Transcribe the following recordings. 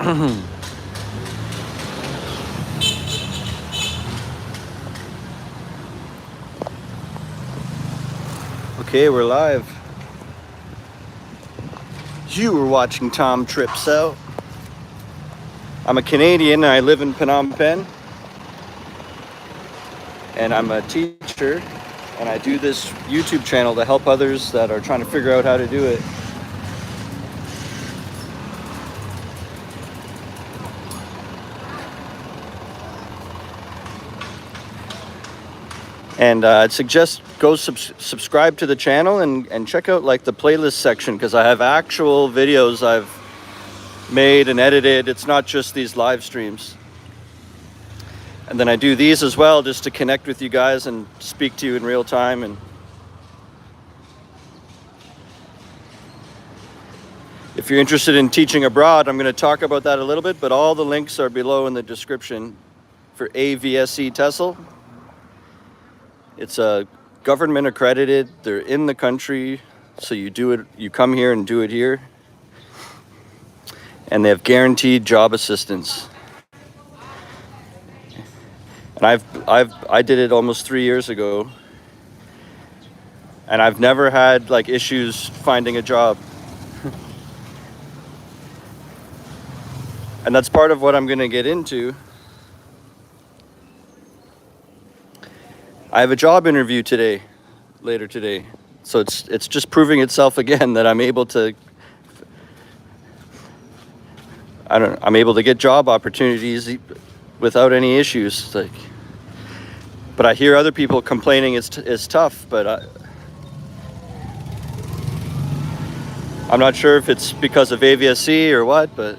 Okay, we're live. You were watching Tom Trips Out. I'm a Canadian and I live in Phnom Penh. And I'm a teacher and I do this YouTube channel to help others that are trying to figure out how to do it. And I'd suggest go subscribe to the channel and check out like the playlist section, because I have actual videos I've made and edited. It's not just these live streams. And then I do these as well just to connect with you guys and speak to you in real time. And if you're interested in teaching abroad, I'm going to talk about that a little bit, but all the links are below in the description for AVSE TESOL. It's a government accredited. They're in the country, so you do it. You come here and do it here, and they have guaranteed job assistance. And I did it almost 3 years ago, and I've never had like issues finding a job. And that's part of what I'm going to get into. I have a job interview later today. So it's just proving itself again that I'm able to get job opportunities without any issues. But I hear other people complaining it's tough, but I'm not sure if it's because of AVSE or what, but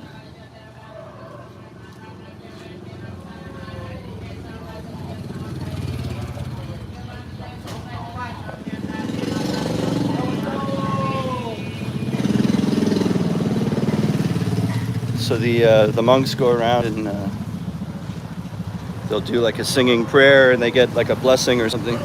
so the monks go around and they'll do like a singing prayer and they get like a blessing or something.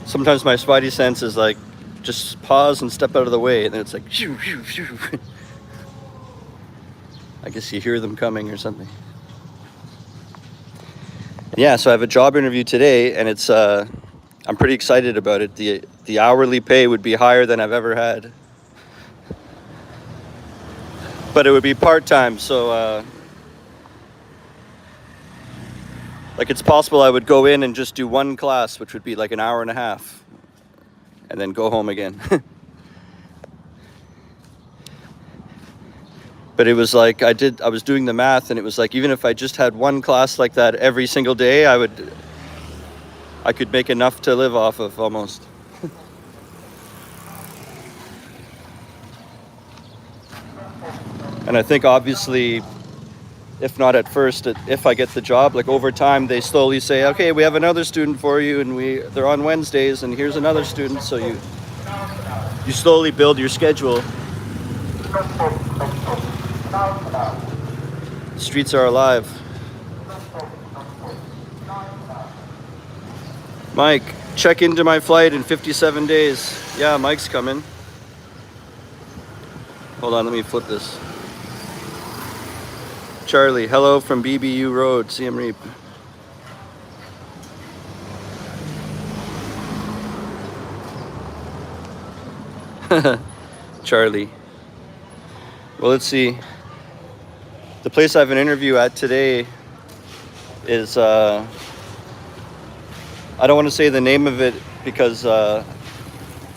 Sometimes my spidey sense is like, just pause and step out of the way, and then it's like, shoo, shoo, shoo. I guess you hear them coming or something. Yeah, so I have a job interview today, and it's I'm pretty excited about it. The hourly pay would be higher than I've ever had, but it would be part-time. So like it's possible I would go in and just do one class, which would be like an hour and a half, and then go home again. But it was like I was doing the math, and it was like even if I just had one class like that every single day, I could make enough to live off of almost. And I think obviously, if not at first, if I get the job, like over time, they slowly say, okay, we have another student for you, and they're on Wednesdays, and here's another student. So you slowly build your schedule. The streets are alive. Mike, check into my flight in 57 days. Yeah, Mike's coming. Hold on, let me flip this. Charlie, hello from BBU Road, Siem Reap. Charlie. Well, let's see. The place I have an interview at today is, I don't want to say the name of it because I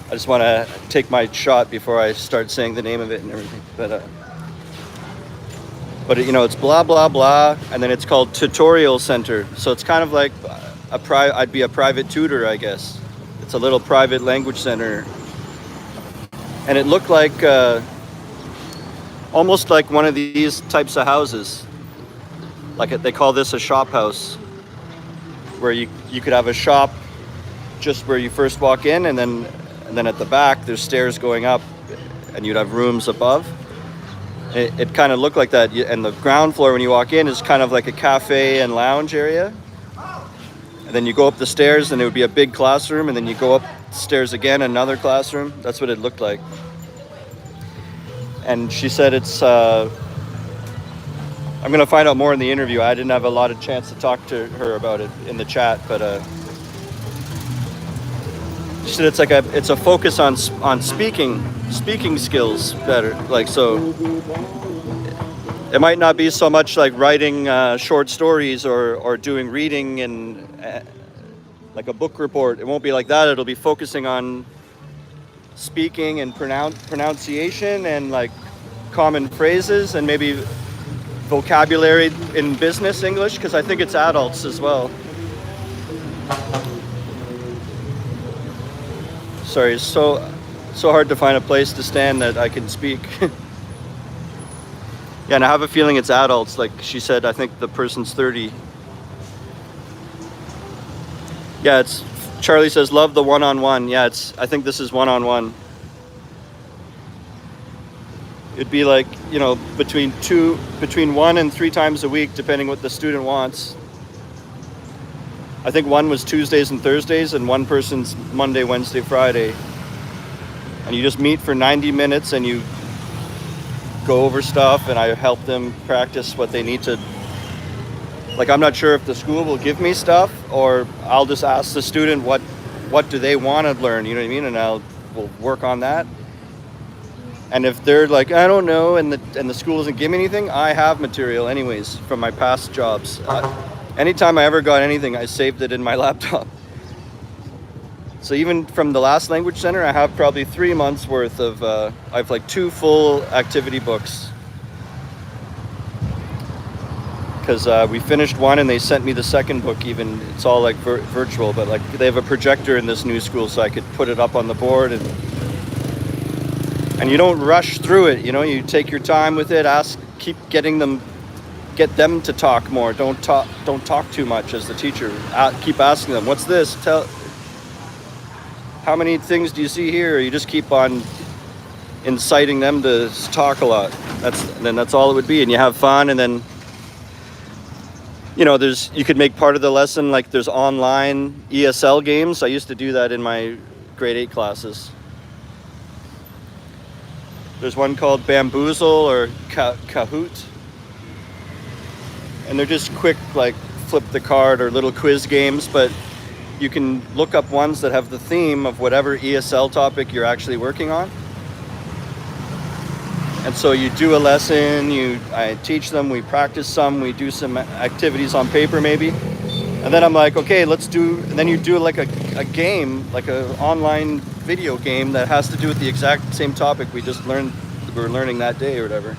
just want to take my shot before I start saying the name of it and everything. But you know, it's blah, blah, blah, and then it's called Tutorial Center. So it's kind of like I'd be a private tutor, I guess. It's a little private language center. And it looked like, almost like one of these types of houses. Like they call this a shop house, where you could have a shop just where you first walk in, and then at the back there's stairs going up, and you'd have rooms above. It kind of looked like that. And the ground floor when you walk in is kind of like a cafe and lounge area. And then you go up the stairs and it would be a big classroom, and then you go upstairs again, another classroom. That's what it looked like. And she said it's, I'm going to find out more in the interview. I didn't have a lot of chance to talk to her about it in the chat, but she said it's a focus on speaking skills better. Like, so it might not be so much like writing short stories or doing reading and like a book report. It won't be like that. It'll be focusing on speaking and pronunciation and like common phrases and maybe vocabulary in business English, because I think it's adults as well. Sorry, it's so hard to find a place to stand that I can speak. Yeah, and I have a feeling it's adults. Like she said, I think the person's 30. Yeah, it's Charlie says love the one-on-one. Yeah, I think this is one-on-one. It'd be like, you know, between 1 and 3 times a week, depending what the student wants. I think one was Tuesdays and Thursdays, and one person's Monday, Wednesday, Friday. And you just meet for 90 minutes and you go over stuff, and I help them practice what they need to. Like, I'm not sure if the school will give me stuff, or I'll just ask the student what do they want to learn, you know what I mean? And we'll work on that. And if they're like, I don't know, and the school doesn't give me anything, I have material anyways from my past jobs. Anytime I ever got anything, I saved it in my laptop. So even from the last language center, I have probably 3 months worth of, I have like 2 full activity books. Because we finished one and they sent me the second book even. It's all like virtual, but like they have a projector in this new school, so I could put it up on the board. And you don't rush through it, you know, you take your time with it, get them to talk more. Don't talk too much as the teacher. Keep asking them, what's this? How many things do you see here? You just keep on inciting them to talk a lot. That's all it would be. And you have fun, and then, you know, you could make part of the lesson, like there's online ESL games. I used to do that in my grade 8 classes. There's one called Bamboozle or Kahoot. And they're just quick, like flip the card or little quiz games, but you can look up ones that have the theme of whatever ESL topic you're actually working on. And so you do a lesson, I teach them, we practice some, we do some activities on paper maybe. And then I'm like, okay, and then you do like a game, like an online video game that has to do with the exact same topic we were learning that day or whatever.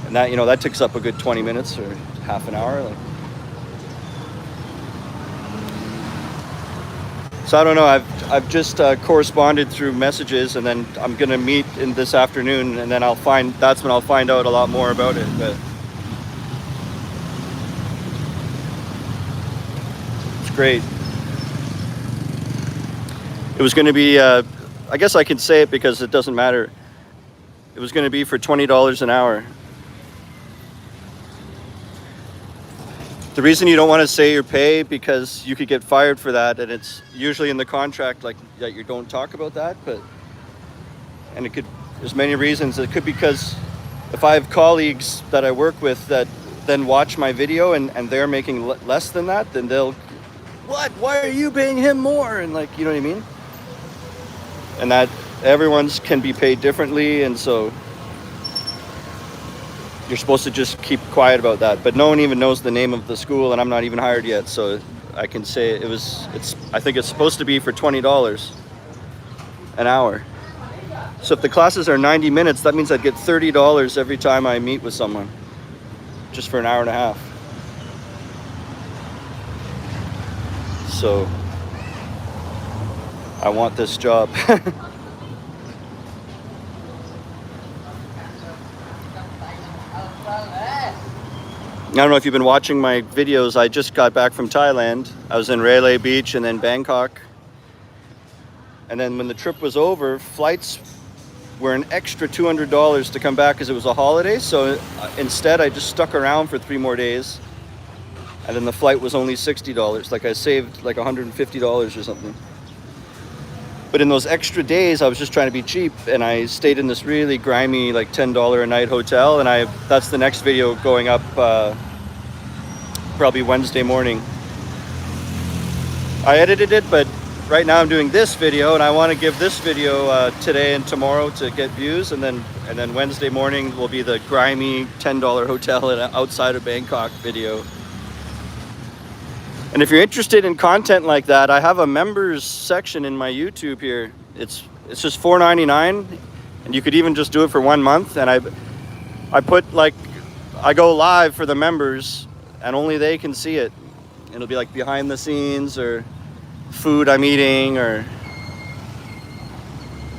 And that, you know, that takes up a good 20 minutes or half an hour. Like. So I don't know, I've just corresponded through messages, and then I'm gonna meet in this afternoon, and then that's when I'll find out a lot more about it. But it's great. It was gonna be, I guess I can say it because it doesn't matter. It was gonna be for $20 an hour. The reason you don't want to say your pay, because you could get fired for that, and it's usually in the contract like that you don't talk about that. And there's many reasons. It could be because if I have colleagues that I work with that then watch my video and they're making less than that, then they'll, why are you paying him more? And like, you know what I mean? And that everyone's can be paid differently, and so you're supposed to just keep quiet about that. But no one even knows the name of the school, and I'm not even hired yet, so I can say I think it's supposed to be for $20 an hour. So if the classes are 90 minutes, that means I'd get $30 every time I meet with someone, just for an hour and a half. So I want this job. I don't know if you've been watching my videos. I just got back from Thailand. I was in Railay Beach and then Bangkok. And then when the trip was over, flights were an extra $200 to come back because it was a holiday. So instead I just stuck around for 3 more days, and then the flight was only $60. Like I saved like $150 or something. But in those extra days, I was just trying to be cheap, and I stayed in this really grimy, like $10 a night hotel. And that's the next video going up probably Wednesday morning. I edited it, but right now I'm doing this video, and I want to give this video today and tomorrow to get views, and then Wednesday morning will be the grimy $10 hotel outside of Bangkok video. And if you're interested in content like that, I have a members section in my YouTube here. It's just $4.99, and you could even just do it for 1 month. And I put like, I go live for the members, and only they can see it. It'll be like behind the scenes, or food I'm eating, or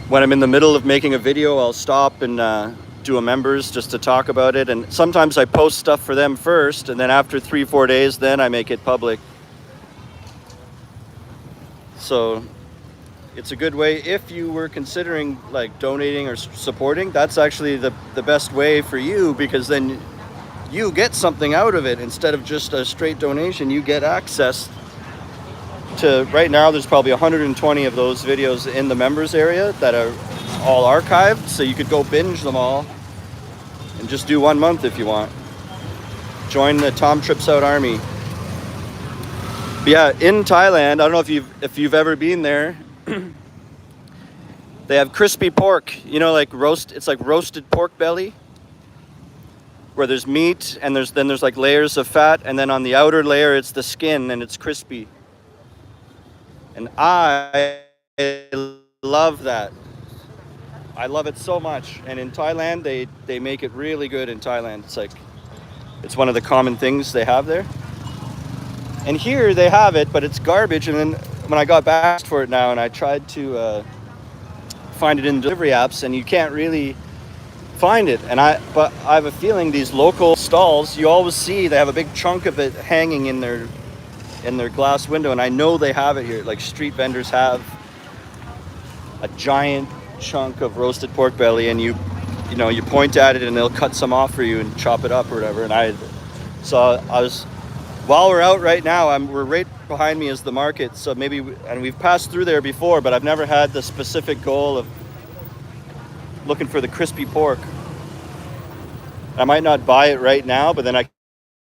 when I'm in the middle of making a video, I'll stop and do a members just to talk about it. And sometimes I post stuff for them first, and then after 3-4 days, then I make it public. So it's a good way if you were considering like donating or supporting. That's actually the best way for you, because then you get something out of it instead of just a straight donation. You get access to, right now there's probably 120 of those videos in the members area that are all archived, so you could go binge them all and just do 1 month if you want. Join the Tom Trips Out Army. But yeah, in Thailand, I don't know if you've ever been there. They have crispy pork, you know, like it's like roasted pork belly, where there's meat and there's like layers of fat, and then on the outer layer it's the skin and it's crispy. And I love that. I love it so much. And in Thailand, they make it really good in Thailand. It's one of the common things they have there. And here they have it, but it's garbage. And then when I got back for it now, and I tried to find it in delivery apps, and you can't really find it. But I have a feeling these local stalls, you always see they have a big chunk of it hanging in their glass window, and I know they have it here. Like street vendors have a giant chunk of roasted pork belly, and you point at it and they'll cut some off for you and chop it up or whatever. And while we're out right now, we're right behind me is the market, so and we've passed through there before, but I've never had the specific goal of looking for the crispy pork. I might not buy it right now, but then I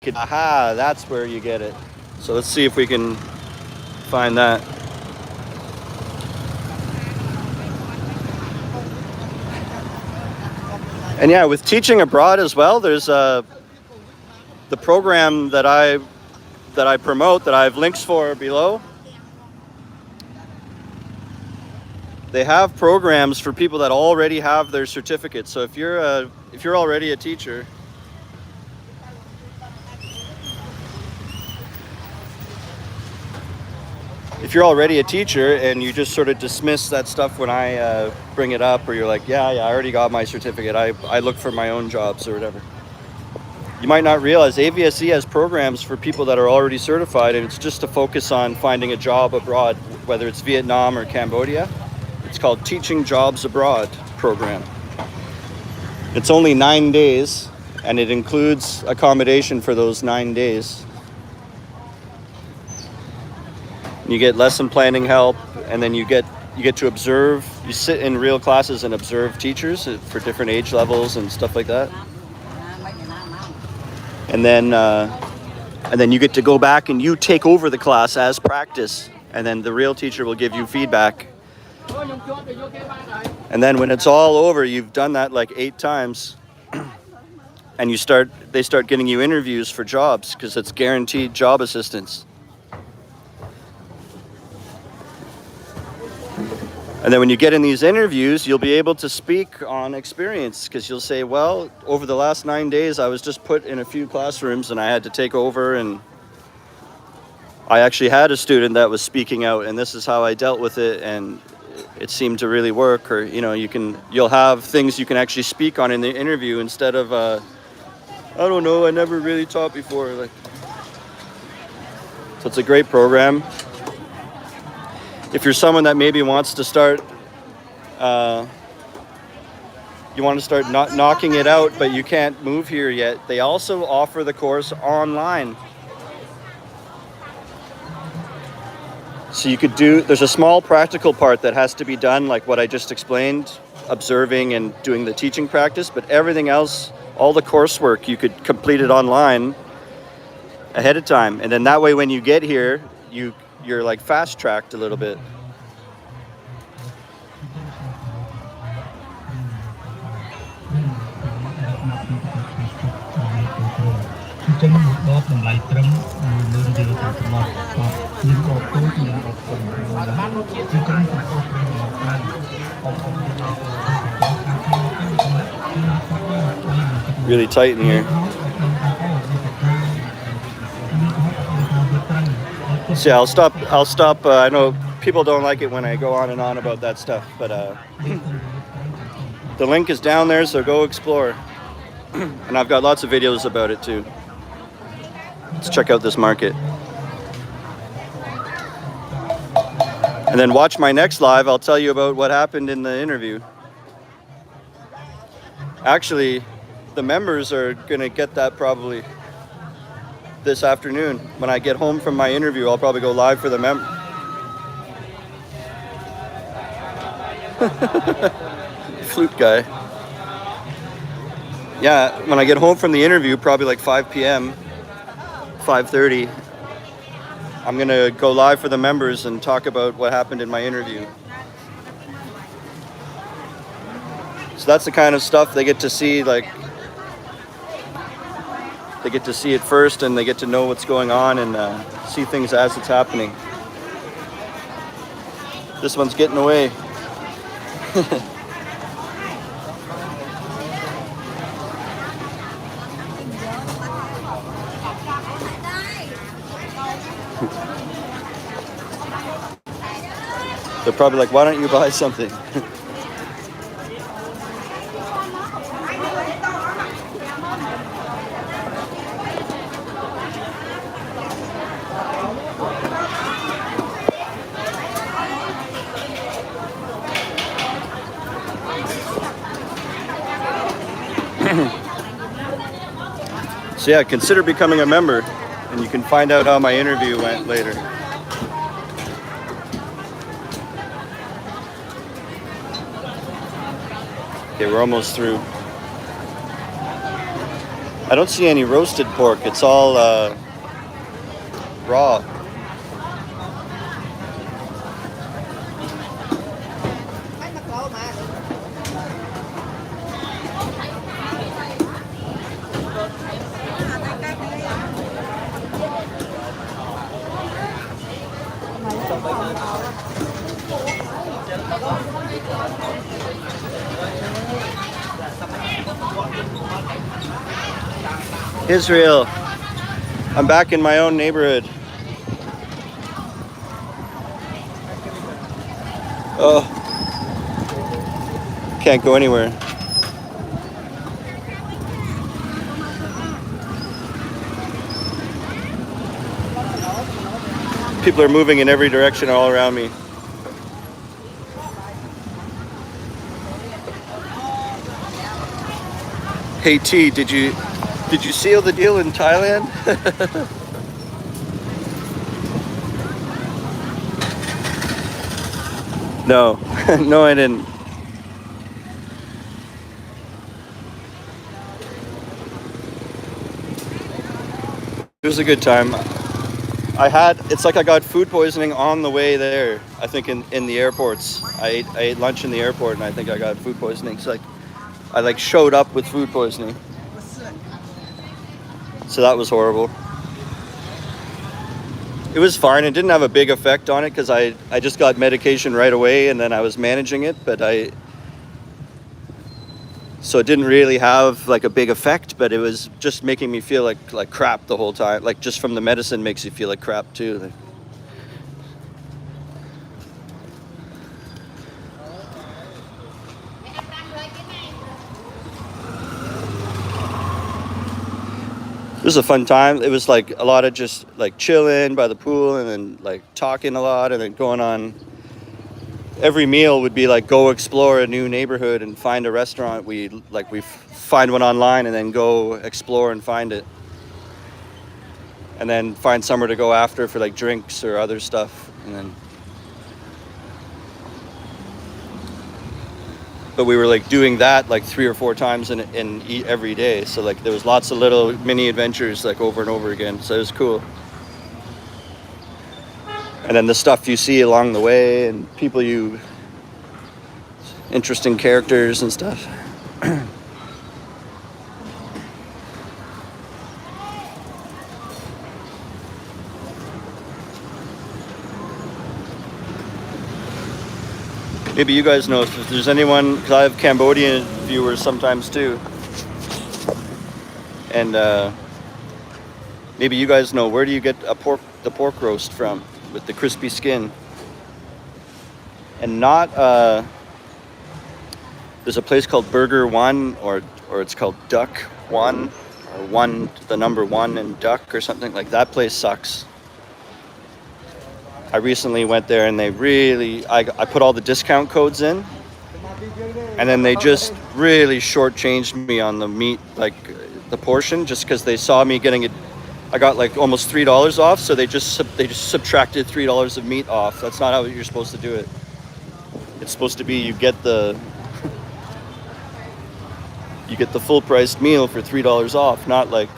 could, that's where you get it. So let's see if we can find that. And yeah, with teaching abroad as well, there's the program that I promote, that I have links for below. They have programs for people that already have their certificate. So if you're already a teacher, and you just sort of dismiss that stuff when I bring it up, or you're like, yeah, I already got my certificate. I look for my own jobs or whatever. You might not realize AVSE has programs for people that are already certified, and it's just to focus on finding a job abroad, whether it's Vietnam or Cambodia. It's called Teaching Jobs Abroad program. It's only 9 days, and it includes accommodation for those 9 days. You get lesson planning help, and then you get to observe. You sit in real classes and observe teachers for different age levels and stuff like that. And then you get to go back and you take over the class as practice, and then the real teacher will give you feedback. And then when it's all over, you've done that like 8 times, and they start getting you interviews for jobs, because it's guaranteed job assistance. And then when you get in these interviews, you'll be able to speak on experience, because you'll say, well, over the last 9 days, I was just put in a few classrooms and I had to take over, and I actually had a student that was speaking out, and this is how I dealt with it, and it seemed to really work. Or, you'll have things you can actually speak on in the interview, instead of, I don't know, I never really taught before. So it's a great program. If you're someone that maybe wants to start you want to start not knocking it out, but you can't move here yet, they also offer the course online. So you could do, there's a small practical part that has to be done, like what I just explained, observing and doing the teaching practice, but everything else, all the coursework, you could complete it online ahead of time. And then that way when you get here, you're like fast-tracked a little bit. Really tight in here. So yeah, I'll stop. I know people don't like it when I go on and on about that stuff, but the link is down there, so go explore. And I've got lots of videos about it too. Let's check out this market. And then watch my next live. I'll tell you about what happened in the interview. Actually, the members are gonna get that probably this afternoon. When I get home from my interview, I'll probably go live for the flute guy. Yeah, when I get home from the interview, probably like 5 p.m., 5:30, I'm gonna go live for the members and talk about what happened in my interview. So that's the kind of stuff they get to see, like, they get to see it first and they get to know what's going on and see things as it's happening. This one's getting away. They're probably like, why don't you buy something? So yeah, consider becoming a member and you can find out how my interview went later. Okay, we're almost through. I don't see any roasted pork. It's all raw. Israel. I'm back in my own neighborhood. Oh, can't go anywhere. People are moving in every direction all around me. Hey T, did you seal the deal in Thailand? No, no, I didn't. It was a good time. It's like I got food poisoning on the way there. I think in the airports. I ate lunch in the airport and I think I got food poisoning. So I showed up with food poisoning. So that was horrible. It was fine. It didn't have a big effect on it because I just got medication right away and then I was managing it, so it didn't really have like a big effect, but it was just making me feel like crap the whole time. Like just from the medicine makes you feel like crap too. It was a fun time. It was like a lot of just like chilling by the pool and then like talking a lot and then going on every meal would be like go explore a new neighborhood and find a restaurant. We find one online and then go explore and find it, and then find somewhere to go after for like drinks or other stuff, and then. But we were like doing that like 3 or 4 times in every day. So like there was lots of little mini adventures like over and over again. So it was cool. And then the stuff you see along the way and people interesting characters and stuff. Maybe you guys know if there's anyone, because I have Cambodian viewers sometimes too. And maybe you guys know, where do you get the pork roast from with the crispy skin? And not, there's a place called Burger One, or it's called Duck One, or One, the number 1 and Duck or something. Like that place sucks. I recently went there and they really, I put all the discount codes in, and then they just really shortchanged me on the meat, like the portion, just because they saw me getting it. I got like almost $3 off, so they just subtracted $3 of meat off. That's not how you're supposed to do it. It's supposed to be you get the full priced meal for $3 off, not like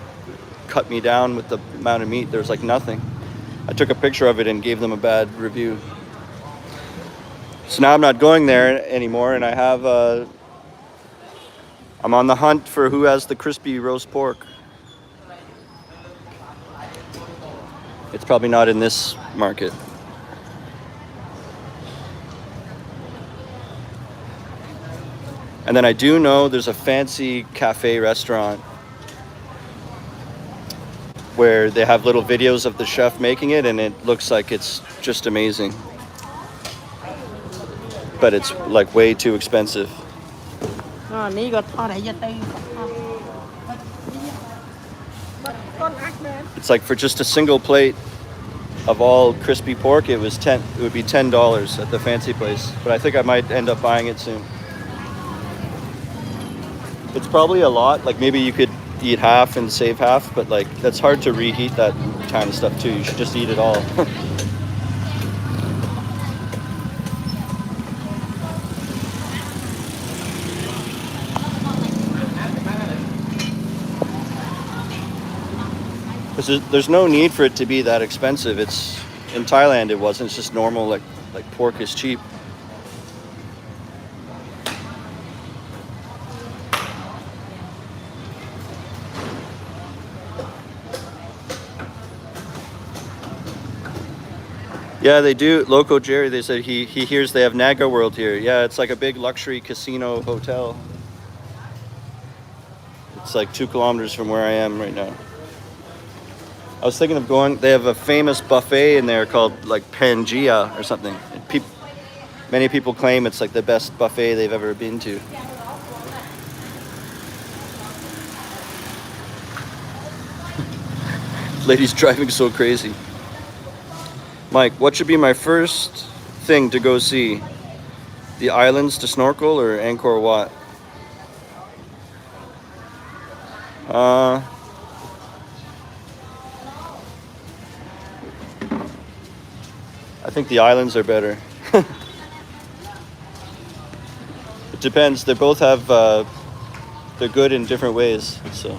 cut me down with the amount of meat. There's like nothing. I took a picture of it and gave them a bad review. So now I'm not going there anymore, and I have I'm on the hunt for who has the crispy roast pork. It's probably not in this market. And then I do know there's a fancy cafe restaurant where they have little videos of the chef making it, and it looks like it's just amazing. But it's like way too expensive. It's like for just a single plate of all crispy pork, it would be $10 at the fancy place. But I think I might end up buying it soon. It's probably a lot. Like maybe you could eat half and save half, but like that's hard to reheat that kind of stuff too. You should just eat it all. Because there's no need for it to be that expensive. It's in Thailand it wasn't. It's just normal, like pork is cheap. Yeah, they do. Loco Jerry, they said he hears they have Naga World here. Yeah, it's like a big luxury casino hotel. It's like 2 kilometers from where I am right now. I was thinking of going. They have a famous buffet in there called like Pangea or something. Many people claim it's like the best buffet they've ever been to. Lady's driving so crazy. Mike, what should be my first thing to go see? The islands to snorkel or Angkor Wat? I think the islands are better. It depends. They both have, they're good in different ways, so.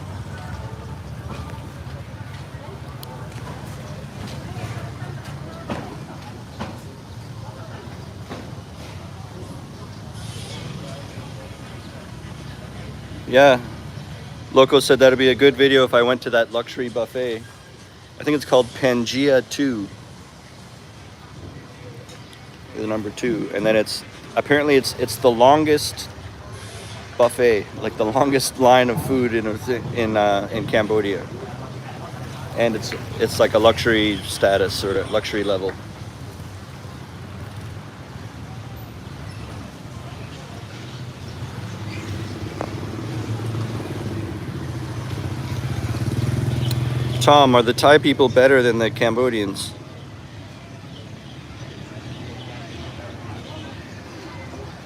Yeah, Loco said that'd be a good video if I went to that luxury buffet. I think it's called Pangea 2. The number 2, and then it's apparently it's the longest buffet, like the longest line of food in Cambodia, and it's like a luxury status, sort of luxury level. Tom, are the Thai people better than the Cambodians?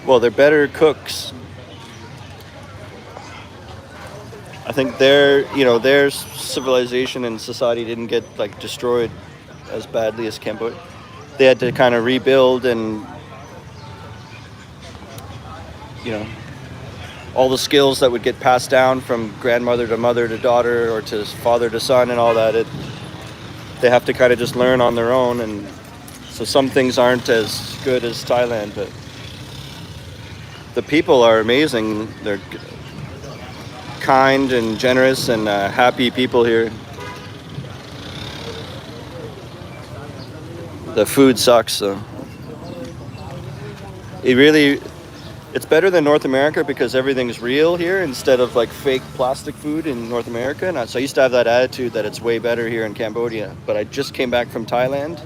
Well, they're better cooks. I think their civilization and society didn't get like destroyed as badly as Cambodia. They had to kind of rebuild, and you know all the skills that would get passed down from grandmother to mother to daughter or to father to son and all that. They have to kind of just learn on their own, and so some things aren't as good as Thailand, but the people are amazing. They're kind and generous and happy people here. The food sucks though. It's better than North America because everything's real here instead of like fake plastic food in North America. And so I used to have that attitude that it's way better here in Cambodia, but I just came back from Thailand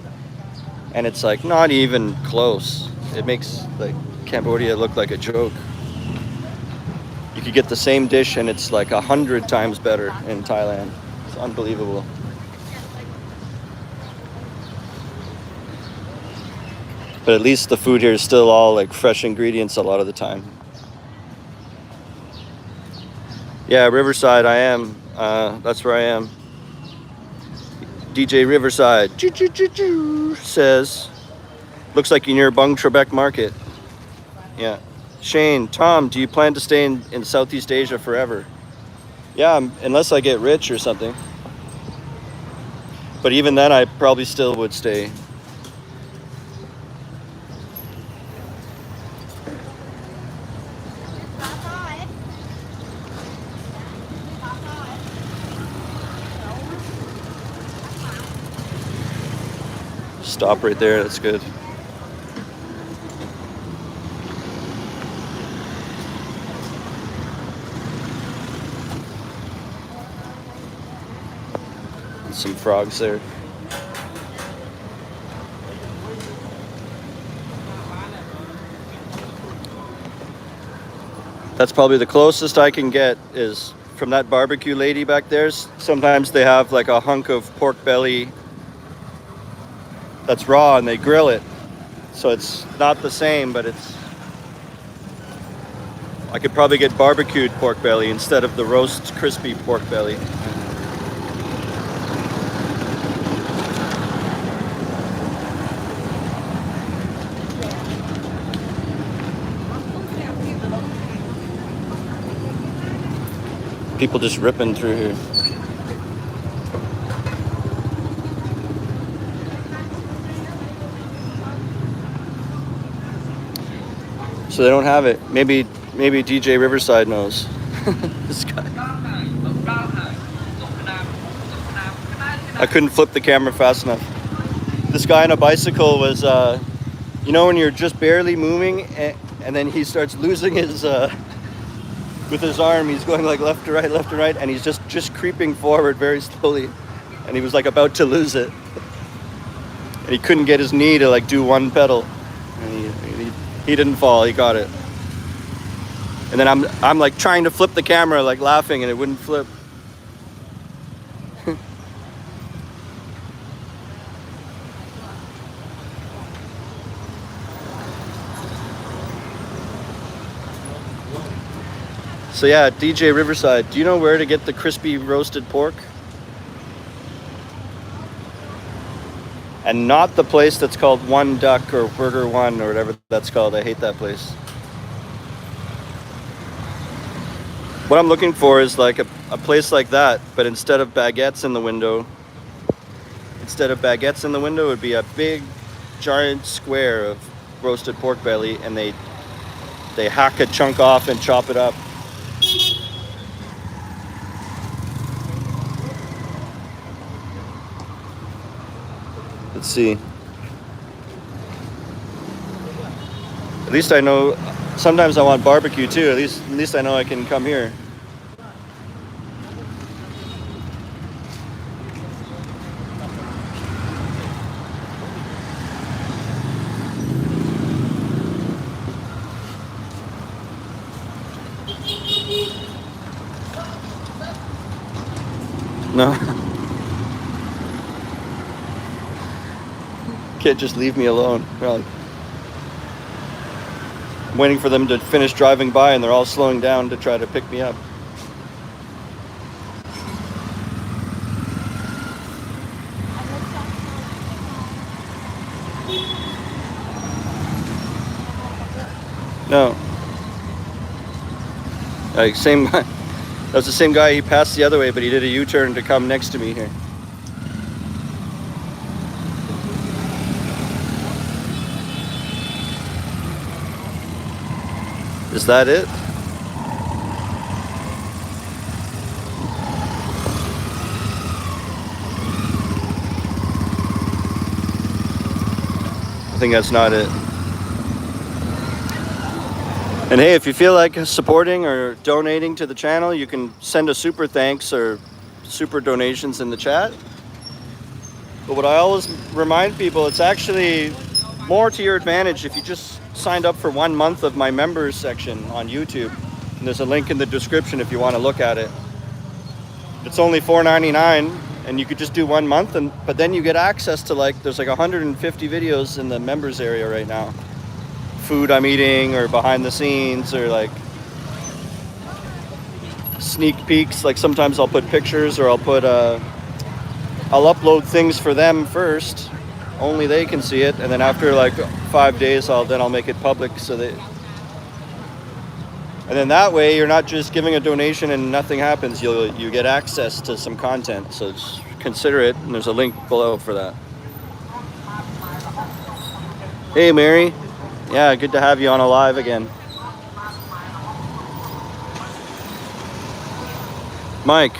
and it's like not even close. It makes like Cambodia look like a joke. You could get the same dish and it's like 100 times better in Thailand. It's unbelievable. But at least the food here is still all like fresh ingredients a lot of the time. Yeah, Riverside, I am. That's where I am. DJ Riverside says, looks like you're near Bung Trebek Market. Yeah. Shane, Tom, do you plan to stay in Southeast Asia forever? Yeah, unless I get rich or something. But even then, I probably still would stay. Stop right there, that's good. Some frogs there. That's probably the closest I can get is from that barbecue lady back there. Sometimes they have like a hunk of pork belly that's raw and they grill it. So it's not the same, but I could probably get barbecued pork belly instead of the roast crispy pork belly. People just ripping through here. So they don't have it. Maybe DJ Riverside knows. This guy. I couldn't flip the camera fast enough. This guy on a bicycle was, when you're just barely moving and then he starts losing his, with his arm, he's going like left to right, and he's just creeping forward very slowly. And he was like about to lose it. And he couldn't get his knee to like do one pedal. And he didn't fall, he got it. And then I'm like trying to flip the camera, like laughing, and it wouldn't flip. So yeah, DJ Riverside, do you know where to get the crispy roasted pork? And not the place that's called One Duck or Burger One or whatever that's called. I hate that place. What I'm looking for is like a place like that, but instead of baguettes in the window, it would be a big, giant square of roasted pork belly, and they hack a chunk off and chop it up. Let's see. At least I know, sometimes I want barbecue too. At least I know I can come here. No. Can't just leave me alone. Well, I'm waiting for them to finish driving by, and they're all slowing down to try to pick me up. No. Like, same guy. That was the same guy. He passed the other way, but he did a U-turn to come next to me here. Is that it? I think that's not it. And hey, if you feel like supporting or donating to the channel, you can send a super thanks or super donations in the chat. But what I always remind people, it's actually more to your advantage if you just signed up for 1 month of my members section on YouTube. And there's a link in the description if you want to look at it. It's only $4.99 and you could just do 1 month, but then you get access to there's like 150 videos in the members area right now. Food I'm eating, or behind the scenes, or like sneak peeks. Like sometimes I'll put pictures, or I'll upload things for them first, only they can see it, and then after like 5 days I'll make it public, and then that way you're not just giving a donation and nothing happens. You get access to some content, so just consider it, and there's a link below for that. Hey Mary. Yeah, good to have you on a live again. Mike,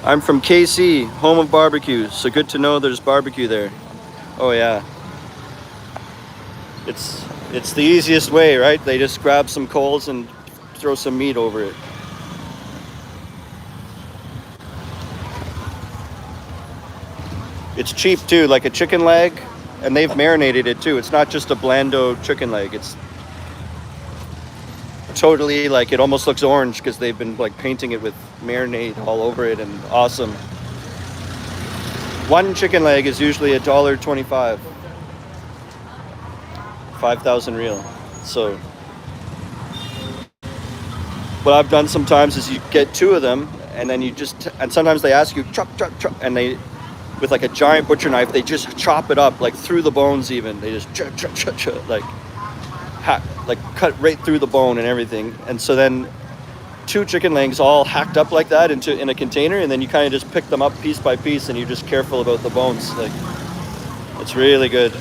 I'm from KC, home of barbecue, so good to know there's barbecue there. Oh yeah. It's the easiest way, right? They just grab some coals and throw some meat over it. It's cheap too, like a chicken leg. And they've marinated it too. It's not just a blando chicken leg. It's totally it almost looks orange because they've been painting it with marinade all over it, and awesome. One chicken leg is usually $1.25. 5,000 real. So what I've done sometimes is you get 2 of them, and then and sometimes they ask you chop, chop, chop, and they, with a giant butcher knife, they just chop it up through the bones. Even they just chop, chop, chop, chop, cut right through the bone and everything. And so then 2 chicken legs all hacked up like that in a container, and then you kind of just pick them up piece by piece, and you're just careful about the bones. It's really good.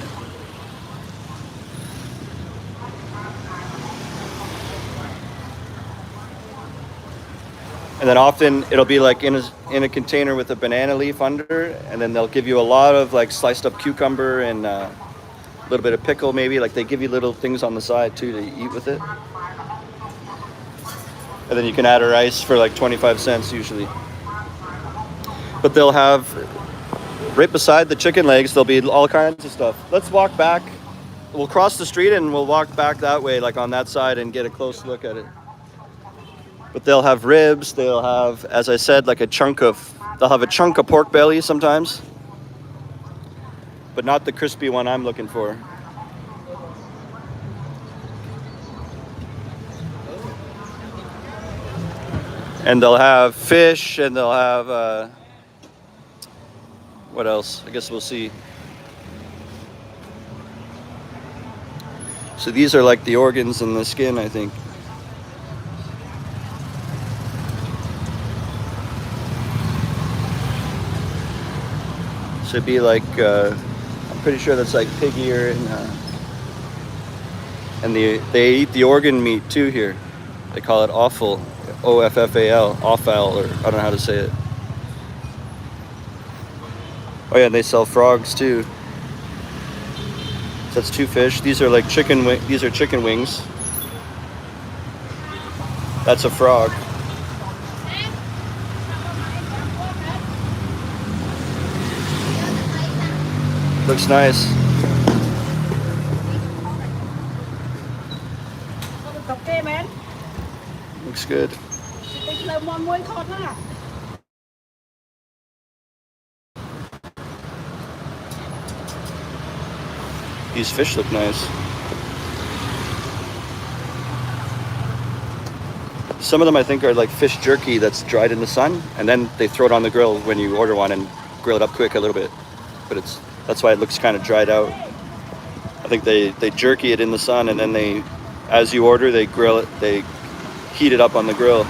And then often it'll be in a container with a banana leaf under, and then they'll give you a lot of sliced up cucumber and a little bit of pickle maybe. They give you little things on the side too to eat with it. And then you can add a rice for 25 cents usually. But they'll have, right beside the chicken legs, there'll be all kinds of stuff. Let's walk back. We'll cross the street and we'll walk back that way, on that side, and get a close look at it. But they'll have ribs, they'll have, as I said, they'll have a chunk of pork belly sometimes, but not the crispy one I'm looking for. And they'll have fish, and they'll have, what else? I guess we'll see. So these are the organs and the skin, I think. Should be I'm pretty sure that's pig ear, and they eat the organ meat too here. They call it offal, O-F-F-A-L, offal, or I don't know how to say it. Oh yeah, and they sell frogs too. So that's 2 fish. These are these are chicken wings. That's a frog. Looks nice. Okay, man. Looks good. These fish look nice. Some of them I think are like fish jerky that's dried in the sun, and then they throw it on the grill when you order one and grill it up quick a little bit. But that's why it looks kind of dried out. I think they jerky it in the sun, and then they, as you order, they grill it, they heat it up on the grill.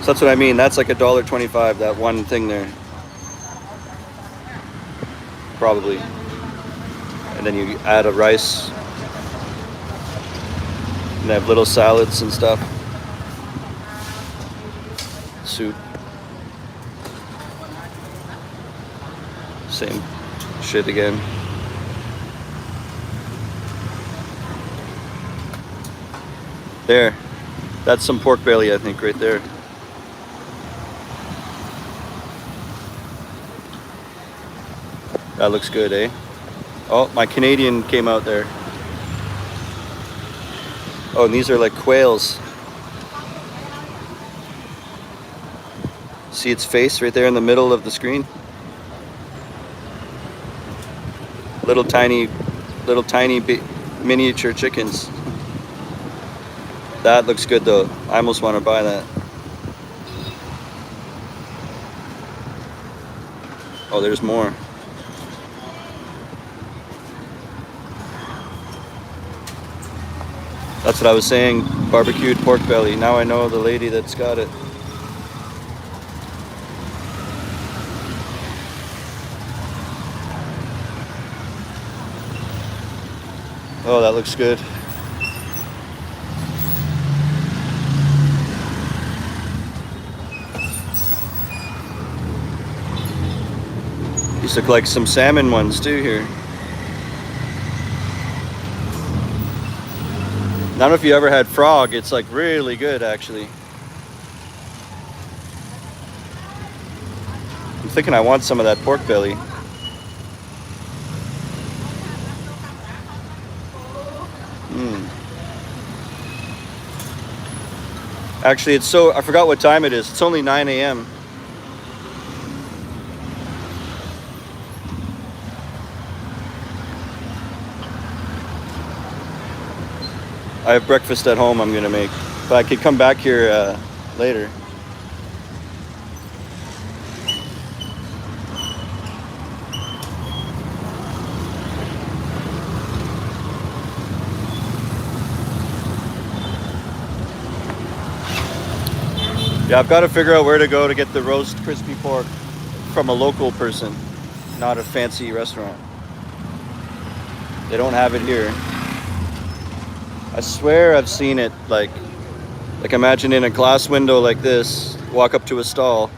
So that's what I mean. That's like $1.25, that one thing there. Probably. And then you add a rice. And they have little salads and stuff. Soup. Same shit again. There. That's some pork belly, I think, right there. That looks good, eh? Oh, my Canadian came out there. Oh, and these are like quails. See its face right there in the middle of the screen? Little tiny miniature chickens. That looks good though. I almost want to buy that. Oh, there's more. That's what I was saying, barbecued pork belly. Now I know the lady that's got it. Oh, that looks good. These look like some salmon ones too here. I don't know if you ever had frog. It's like really good actually. I'm thinking I want some of that pork belly. Actually, I forgot what time it is. It's only 9 a.m. I have breakfast at home I'm gonna make, but I could come back here later. Yeah, I've got to figure out where to go to get the roast crispy pork from a local person, not a fancy restaurant. They don't have it here. I swear I've seen it, like imagine in a glass window like this, walk up to a stall,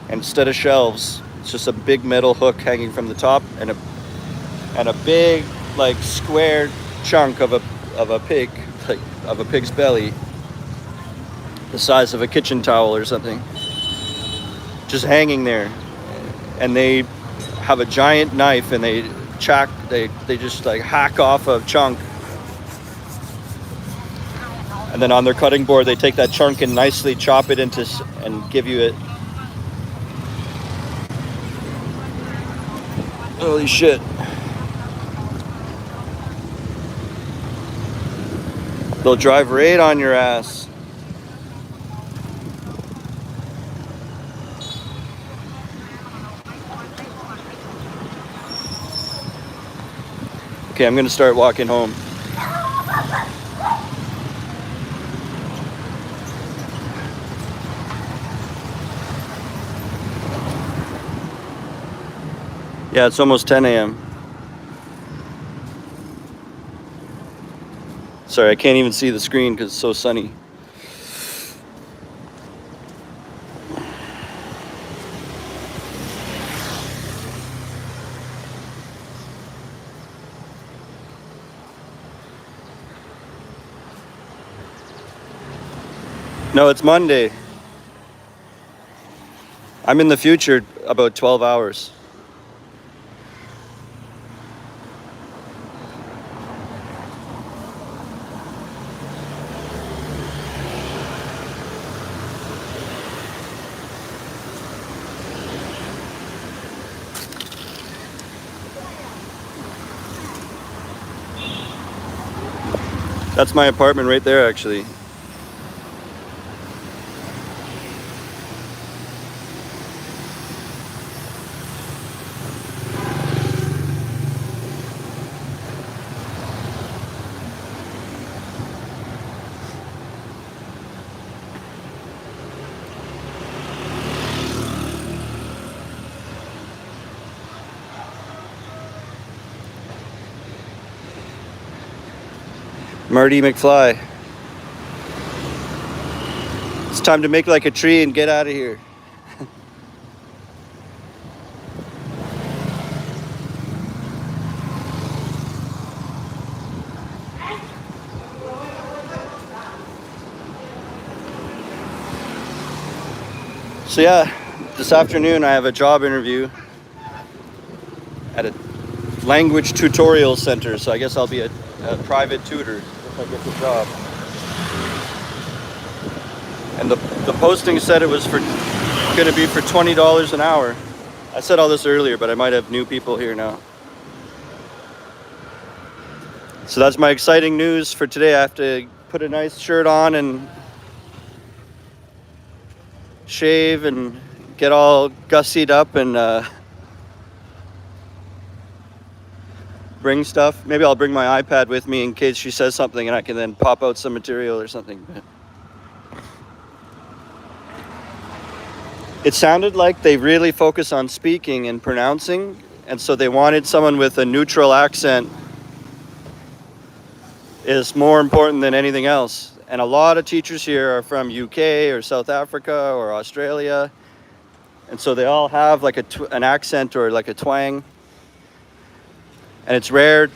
and instead of shelves, it's just a big metal hook hanging from the top, and a big like square chunk of a pig, like of a pig's belly, the size of a kitchen towel or something, just hanging there. And they have a giant knife and they just like hack off a chunk, and then on their cutting board they take that chunk and nicely chop it into and give you it. Holy shit. They'll drive right on your ass. Okay, I'm gonna start walking home. Yeah, it's almost 10 a.m. Sorry, I can't even see the screen because it's so sunny. No, it's Monday. I'm in the future about 12 hours. That's my apartment right there, actually. Marty McFly. It's time to make like a tree and get out of here. So yeah, this afternoon I have a job interview at a language tutorial center. So I guess I'll be a private tutor if I get the job. And the posting said it was going to be for $20 an hour. I said all this earlier, but I might have new people here now. So that's my exciting news for today. I have to put a nice shirt on and shave and get all gussied up and bring stuff. Maybe I'll bring my iPad with me in case she says something and I can then pop out some material or something. It sounded like they really focus on speaking and pronouncing, and so they wanted someone with a neutral accent is more important than anything else. And a lot of teachers here are from UK or South Africa or Australia, and so they all have like an accent or like a twang. And it's rare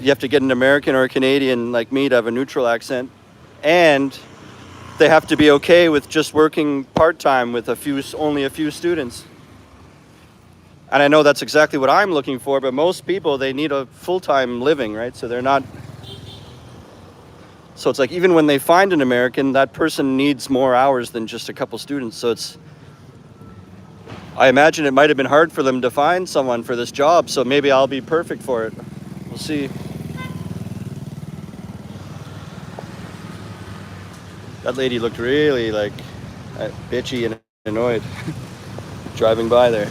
you have to get an American or a Canadian like me to have a neutral accent, and they have to be okay with just working part-time with only a few students. And I know that's exactly what I'm looking for, but most people, they need a full-time living, right? So they're not. So it's like even when they find an American, that person needs more hours than just a couple students. So I imagine it might have been hard for them to find someone for this job. So maybe I'll be perfect for it. We'll see. That lady looked really like bitchy and annoyed driving by there.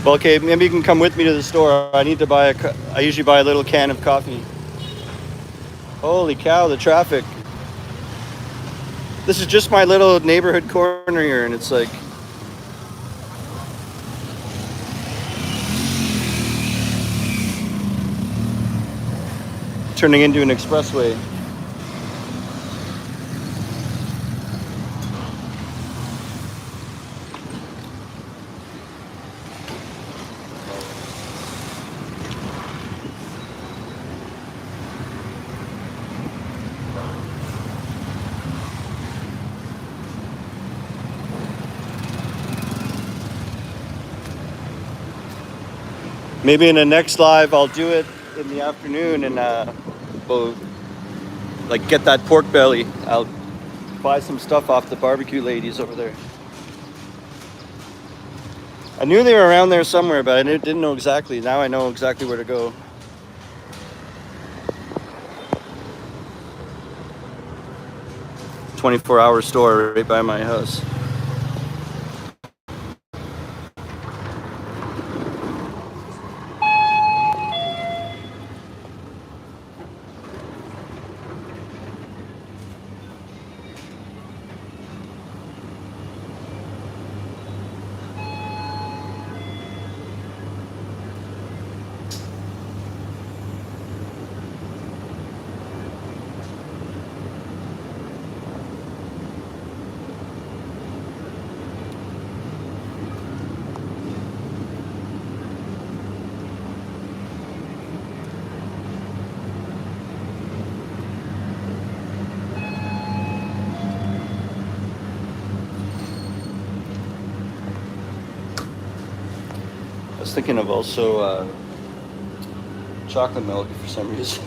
Well, okay, maybe you can come with me to the store. I need to I usually buy a little can of coffee. Holy cow, the traffic. This is just my little neighborhood corner here, and it's like turning into an expressway. Maybe in the next live, I'll do it in the afternoon and we'll like get that pork belly. I'll buy some stuff off the barbecue ladies over there. I knew they were around there somewhere, but I didn't know exactly. Now I know exactly where to go. "24-hour store right by my house." was thinking of also chocolate milk for some reason.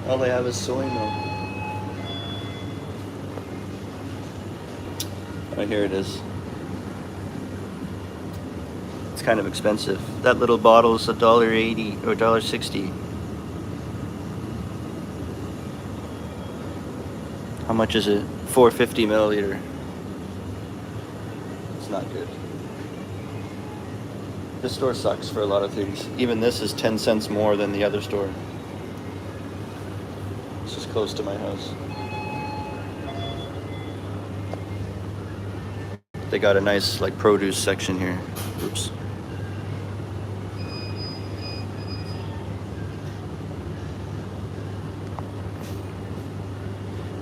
All they have is soy milk. Oh, here it is. It's kind of expensive. That little bottle is $1.80 or $1.60. How much is it? 450 milliliter. It's not good. This store sucks for a lot of things. Even this is 10 cents more than the other store. It's just close to my house. They got a nice like produce section here. Oops.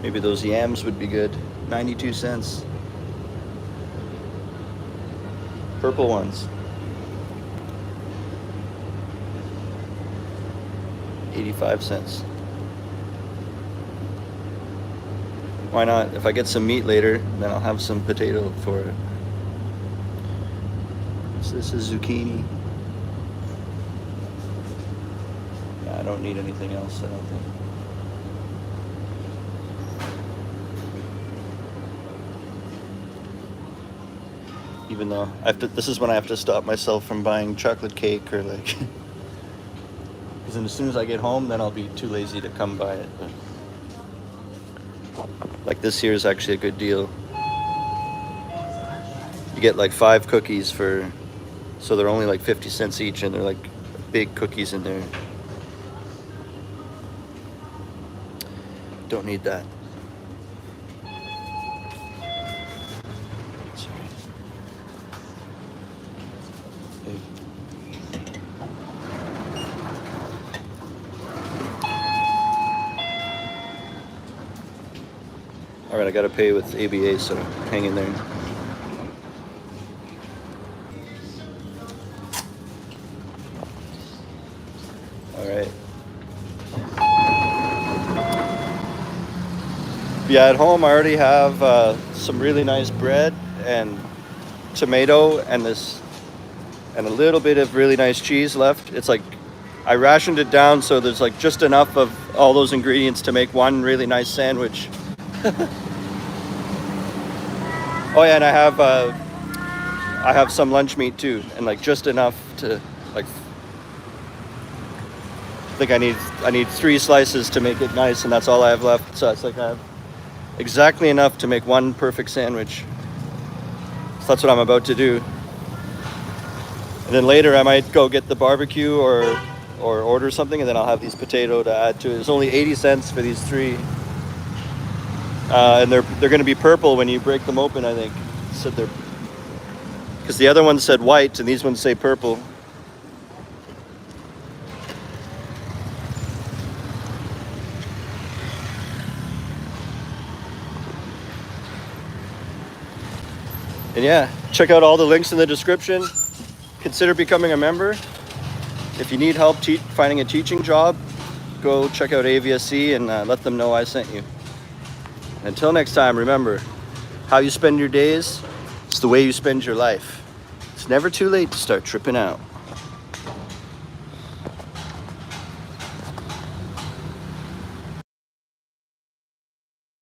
Maybe those yams would be good. 92 cents. Purple ones. 85 cents. Why not? If I get some meat later, then I'll have some potato for it. So this is zucchini. Yeah, I don't need anything else, I don't think. Even though I have to, this is when I have to stop myself from buying chocolate cake or like, because as soon as I get home, then I'll be too lazy to come buy it. But like this here is actually a good deal. You get like 5 cookies for, so they're only like 50 cents each, and they're like big cookies in there. Don't need that. All right, I gotta pay with ABA, so hang in there. All right. Yeah, at home I already have some really nice bread and tomato and this and a little bit of really nice cheese left. It's like I rationed it down so there's like just enough of all those ingredients to make one really nice sandwich. Oh yeah, and I have some lunch meat too, and like just enough to like. I think I need 3 slices to make it nice, and that's all I have left. So it's like I have exactly enough to make one perfect sandwich. So that's what I'm about to do. And then later I might go get the barbecue or order something, and then I'll have these potato to add to it. It's only 80 cents for these 3. And they're going to be purple when you break them open, I think. So they're, because the other ones said white and these ones say purple. And yeah, check out all the links in the description. Consider becoming a member. If you need help finding a teaching job, go check out AVSE and let them know I sent you. Until next time, remember, how you spend your days, it's the way you spend your life. It's never too late to start tripping out.